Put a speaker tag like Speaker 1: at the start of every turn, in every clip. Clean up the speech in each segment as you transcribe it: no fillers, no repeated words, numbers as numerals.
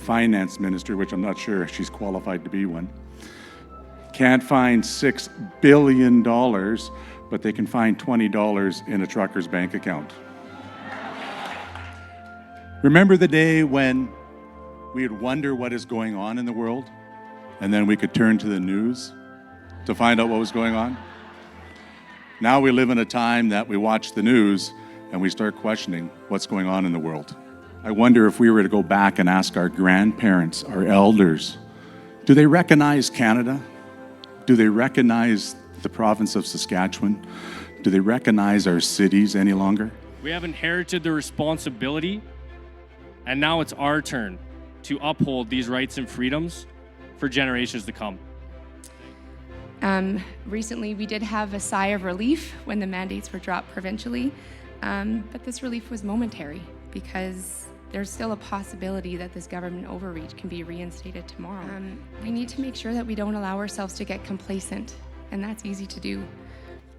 Speaker 1: finance minister, which I'm not sure she's qualified to be one, can't find $6 billion, but they can find $20 in a trucker's bank account. Remember the day when we would wonder what is going on in the world, and then we could turn to the news to find out what was going on? Now we live in a time that we watch the news and we start questioning what's going on in the world. I wonder if we were to go back and ask our grandparents, our elders, do they recognize Canada? Do they recognize the province of Saskatchewan? Do they recognize our cities any longer?
Speaker 2: We have inherited the responsibility, and now it's our turn to uphold these rights and freedoms for generations to come.
Speaker 3: Recently, we did have a sigh of relief when the mandates were dropped provincially, but this relief was momentary because there's still a possibility that this government overreach can be reinstated tomorrow. We need to make sure that we don't allow ourselves to get complacent, and that's easy to do.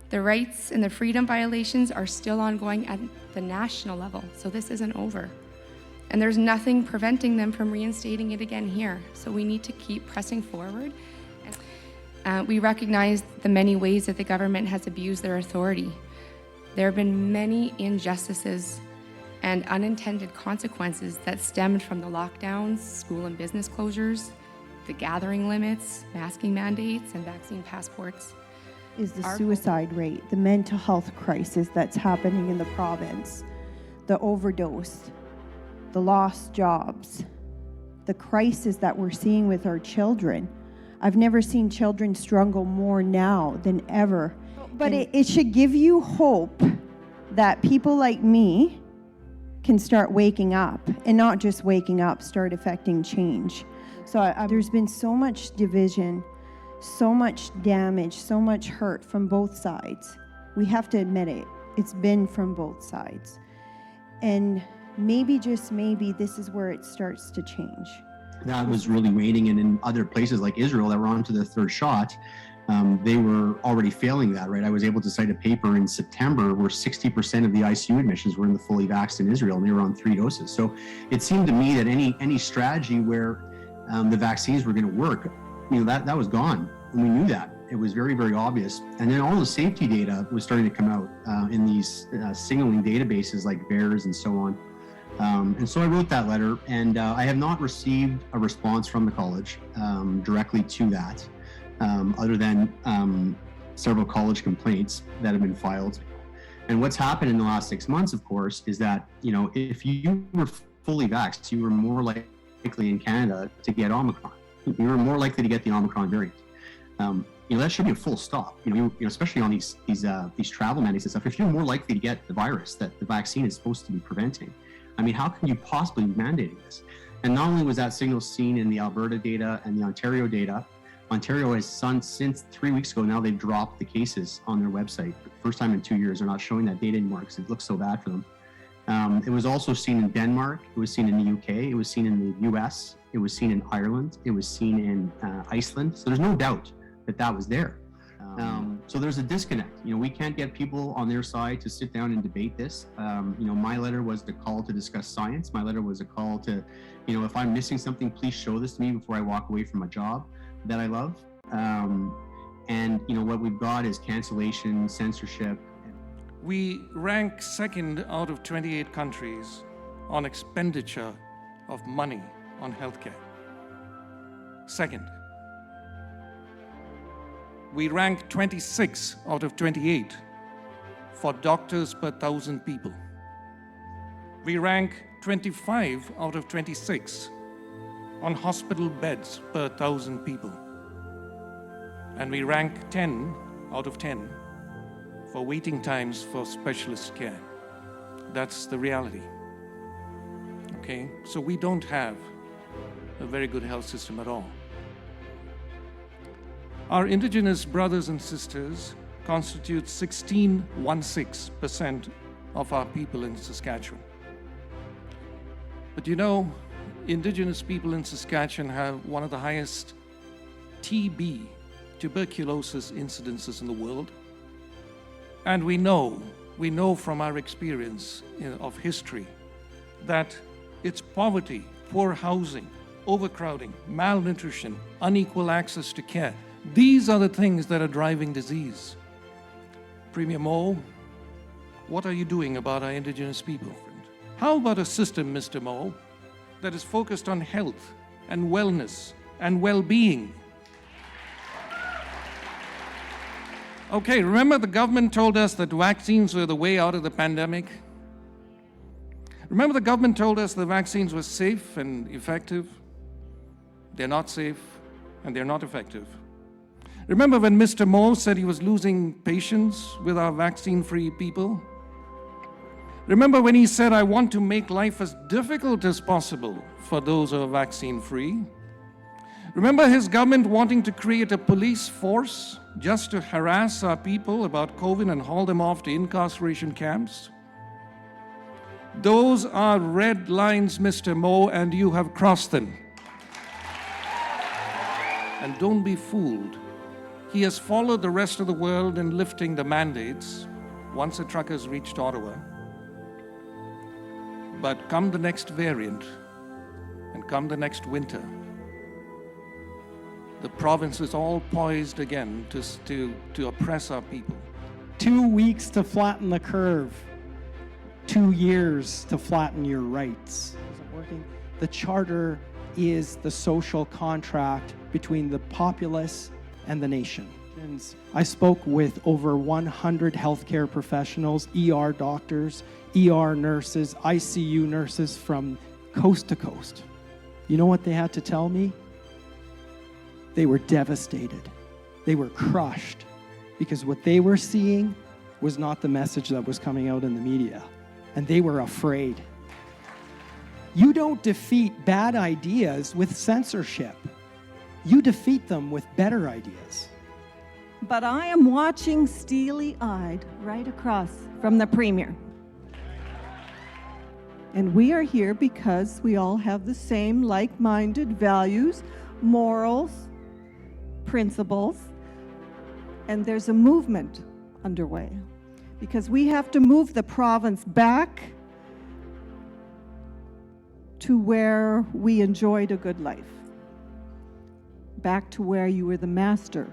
Speaker 3: The rights and the freedom violations are still ongoing at the national level, so this isn't over. And there's nothing preventing them from reinstating it again here, so we need to keep pressing forward. We recognize the many ways that the government has abused their authority. There have been many injustices and unintended consequences that stemmed from the lockdowns, school and business closures, the gathering limits, masking mandates, and vaccine passports.
Speaker 4: Is the suicide rate, the mental health crisis that's happening in the province, the overdose, the lost jobs, the crisis that we're seeing with our children. I've never seen children struggle more now than ever. But it should give you hope that people like me can start waking up, and not just waking up, start affecting change. So there's been so much division, so much damage, so much hurt from both sides. We have to admit it. It's been from both sides. And maybe, just maybe, this is where it starts to change.
Speaker 5: That was really waning, and in other places like Israel that were on to their third shot, they were already failing that, right? I was able to cite a paper in September where 60% of the ICU admissions were in the fully vaxxed in Israel, and they were on 3 doses. So it seemed to me that any strategy where the vaccines were going to work, that was gone, and we knew that. It was very, very obvious. And then all the safety data was starting to come out in these signaling databases like VAERS and so on. And so I wrote that letter, and I have not received a response from the college directly to that, other than several college complaints that have been filed. And what's happened in the last 6 months, of course, is that, if you were fully vaxxed, you were more likely in Canada to get Omicron. You were more likely to get the Omicron variant. That should be a full stop. Especially on these travel mandates and stuff. If you're more likely to get the virus that the vaccine is supposed to be preventing, how can you possibly be mandating this? And not only was that signal seen in the Alberta data and the Ontario data, Ontario has since 3 weeks ago, now they've dropped the cases on their website. For the first time in 2 years, they're not showing that data anymore because it looks so bad for them. It was also seen in Denmark, it was seen in the UK, it was seen in the US, it was seen in Ireland, it was seen in Iceland. So there's no doubt that was there. So there's a disconnect. We can't get people on their side to sit down and debate this. My letter was the call to discuss science. My letter was a call to, if I'm missing something, please show this to me before I walk away from a job that I love. And what we've got is cancellation, censorship.
Speaker 6: We rank second out of 28 countries on expenditure of money on healthcare. Second. We rank 26 out of 28 for doctors per 1,000 people. We rank 25 out of 26 on hospital beds per 1,000 people. And we rank 10 out of 10 for waiting times for specialist care. That's the reality. Okay? So we don't have a very good health system at all. Our Indigenous brothers and sisters constitute 16% of our people in Saskatchewan. But Indigenous people in Saskatchewan have one of the highest TB, tuberculosis incidences in the world. And we know from our experience of history that it's poverty, poor housing, overcrowding, malnutrition, unequal access to care. These are the things that are driving disease. Premier Moe, what are you doing about our Indigenous people? How about a system, Mr. Moe, that is focused on health and wellness and well-being? Okay, remember the government told us that vaccines were the way out of the pandemic? Remember the government told us the vaccines were safe and effective? They're not safe and they're not effective. Remember when Mr. Moe said he was losing patience with our vaccine-free people? Remember when he said, I want to make life as difficult as possible for those who are vaccine-free? Remember his government wanting to create a police force just to harass our people about COVID and haul them off to incarceration camps? Those are red lines, Mr. Moe, and you have crossed them. And don't be fooled. He has followed the rest of the world in lifting the mandates once the truckers reached Ottawa. But come the next variant and come the next winter, the province is all poised again to oppress our people.
Speaker 7: 2 weeks to flatten the curve. 2 years to flatten your rights. Isn't working. The charter is the social contract between the populace and the nation. I spoke with over 100 healthcare professionals, ER doctors, ER nurses, ICU nurses from coast to coast. You know what they had to tell me? They were devastated. They were crushed because what they were seeing was not the message that was coming out in the media, and they were afraid. You don't defeat bad ideas with censorship. You defeat them with better ideas.
Speaker 8: But I am watching steely-eyed right across from the Premier. And we are here because we all have the same like-minded values, morals, principles, and there's a movement underway because we have to move the province back to where we enjoyed a good life, back to where you were the master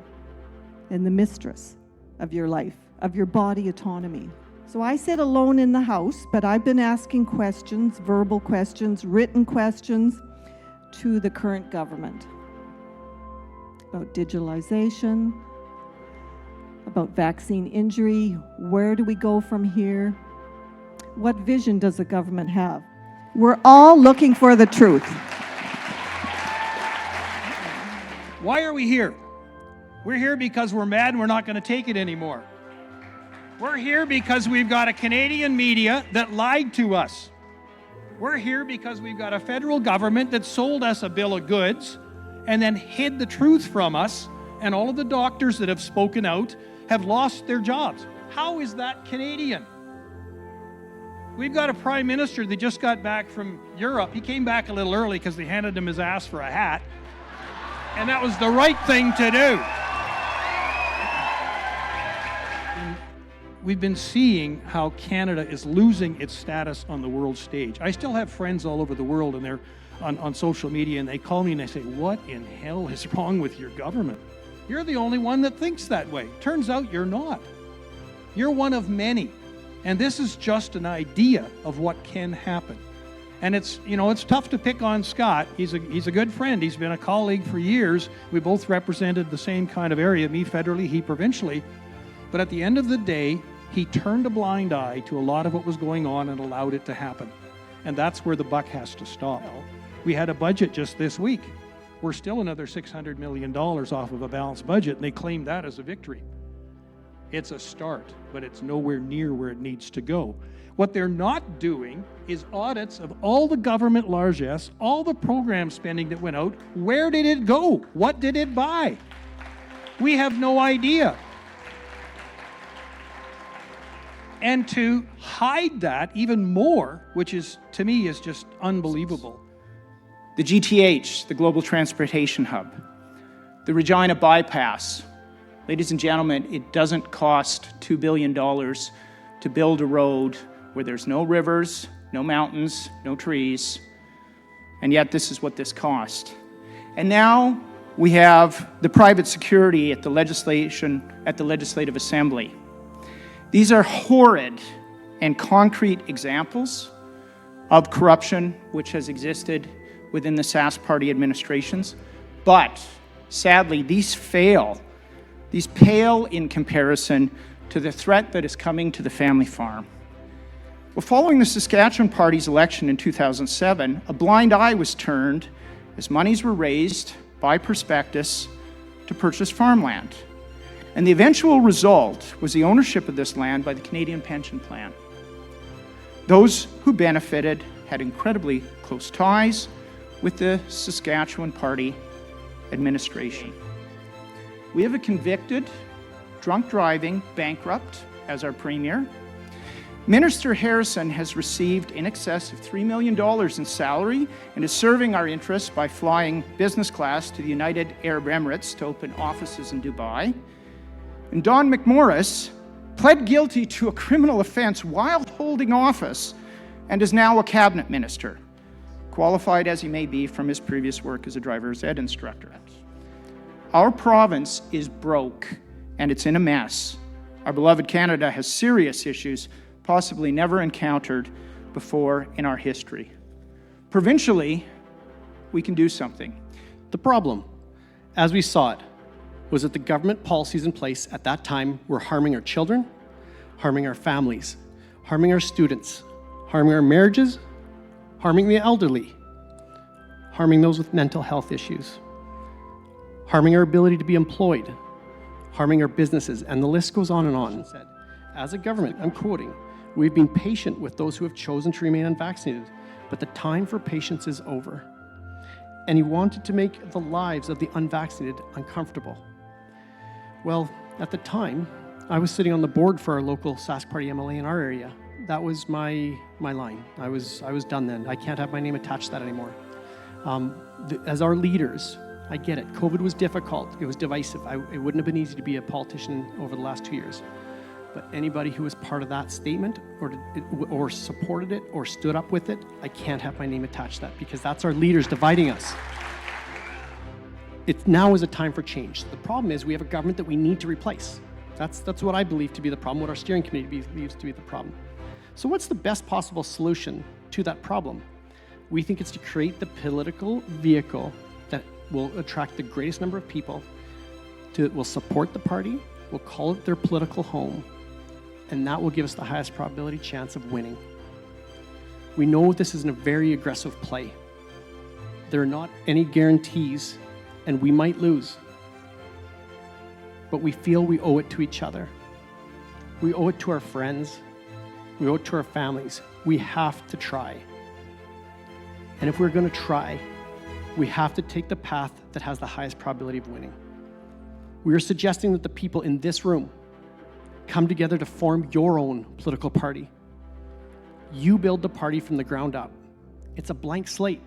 Speaker 8: and the mistress of your life, of your body autonomy. So I sit alone in the House, but I've been asking questions, verbal questions, written questions to the current government about digitalization, about vaccine injury, where do we go from here? What vision does the government have? We're all looking for the truth.
Speaker 9: Why are we here? We're here because we're mad and we're not going to take it anymore. We're here because we've got a Canadian media that lied to us. We're here because we've got a federal government that sold us a bill of goods and then hid the truth from us, and all of the doctors that have spoken out have lost their jobs. How is that Canadian? We've got a prime minister that just got back from Europe. He came back a little early because they handed him his ass for a hat, and that was the right thing to do. We've been seeing how Canada is losing its status on the world stage. I still have friends all over the world, and they're on social media, and they call me and they say, what in hell is wrong with your government? You're the only one that thinks that way. Turns out you're not. You're one of many. And this is just an idea of what can happen. And it's tough to pick on Scott. He's a good friend. He's been a colleague for years. We both represented the same kind of area, me federally, he provincially. But at the end of the day, he turned a blind eye to a lot of what was going on and allowed it to happen. And that's where the buck has to stop. We had a budget just this week. We're still another $600 million off of a balanced budget, and they claim that as a victory. It's a start, but it's nowhere near where it needs to go. What they're not doing is audits of all the government largesse, all the program spending that went out. Where did it go? What did it buy? We have no idea. And to hide that even more, which is, to me, is just unbelievable.
Speaker 10: The GTH, the Global Transportation Hub, the Regina Bypass. Ladies and gentlemen, it doesn't cost $2 billion to build a road where there's no rivers, no mountains, no trees, And yet this is what this cost. And now we have the private security at the Legislative Assembly. These are horrid and concrete examples of corruption which has existed within the Sask party administrations. But sadly, these pale in comparison to the threat that is coming to the family farm. Well, following the Saskatchewan Party's election in 2007, a blind eye was turned as monies were raised by prospectus to purchase farmland. And the eventual result was the ownership of this land by the Canadian Pension Plan. Those who benefited had incredibly close ties with the Saskatchewan Party administration. We have a convicted, drunk driving bankrupt as our premier. Minister Harrison has received in excess of $3 million in salary and is serving our interests by flying business class to the United Arab Emirates to open offices in Dubai. And Don McMorris pled guilty to a criminal offense while holding office and is now a cabinet minister, qualified as he may be from his previous work as a driver's ed instructor. Our province is broke and it's in a mess. Our beloved Canada has serious issues possibly never encountered before in our history. Provincially, we can do something.
Speaker 11: The problem, as we saw it, was that the government policies in place at that time were harming our children, harming our families, harming our students, harming our marriages, harming the elderly, harming those with mental health issues, harming our ability to be employed, harming our businesses, and the list goes on and on. As a government, I'm quoting, "We've been patient with those who have chosen to remain unvaccinated, but the time for patience is over." And he wanted to make the lives of the unvaccinated uncomfortable. Well, at the time, I was sitting on the board for our local Sask Party MLA in our area. That was my line. I was done then. I can't have my name attached to that anymore. As our leaders, I get it. COVID was difficult. It was divisive. It wouldn't have been easy to be a politician over the last 2 years. But anybody who was part of that statement or supported it or stood up with it, I can't have my name attached to that because that's our leaders dividing us. Now is a time for change. The problem is we have a government that we need to replace. That's what I believe to be the problem, what our steering committee believes to be the problem. So what's the best possible solution to that problem? We think it's to create the political vehicle that will attract the greatest number of people, will support the party, will call it their political home, and that will give us the highest probability chance of winning. We know this is a very aggressive play. There are not any guarantees, and we might lose. But we feel we owe it to each other. We owe it to our friends. We owe it to our families. We have to try. And if we're going to try, we have to take the path that has the highest probability of winning. We are suggesting that the people in this room come together to form your own political party. You build the party from the ground up. It's a blank slate.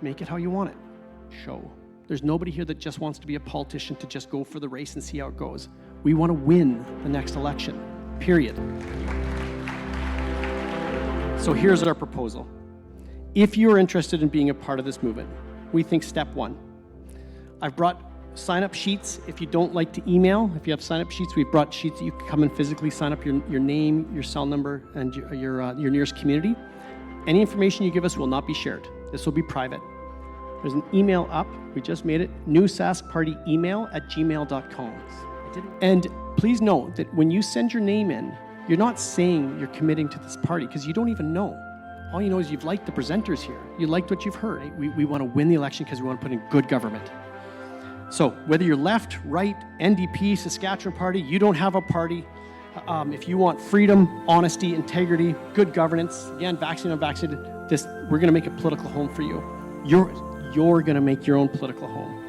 Speaker 11: Make it how you want it. Show. There's nobody here that just wants to be a politician to just go for the race and see how it goes. We want to win the next election, period. So here's our proposal. If you're interested in being a part of this movement, we think step one. I've brought sign-up sheets. If you don't like to email, if you have sign-up sheets, we've brought sheets that you can come and physically sign up your name, your cell number, and your nearest community. Any information you give us will not be shared. This will be private. There's an email up. We just made it. newsaskpartyemail@gmail.com. And please note that when you send your name in, you're not saying you're committing to this party because you don't even know. All you know is you've liked the presenters here. You liked what you've heard. We want to win the election because we want to put in good government. So whether you're left, right, NDP, Saskatchewan Party, you don't have a party. If you want freedom, honesty, integrity, good governance, again, vaccinated, unvaccinated, we're going to make a political home for you. You're going to make your own political home.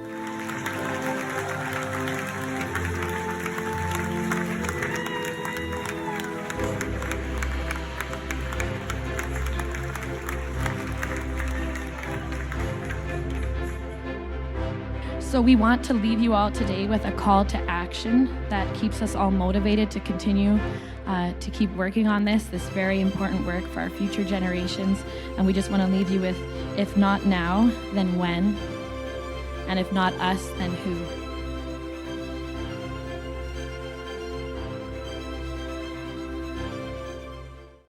Speaker 12: So we want to leave you all today with a call to action that keeps us all motivated to continue to keep working on this very important work for our future generations. And we just want to leave you with, if not now, then when? And if not us, then who?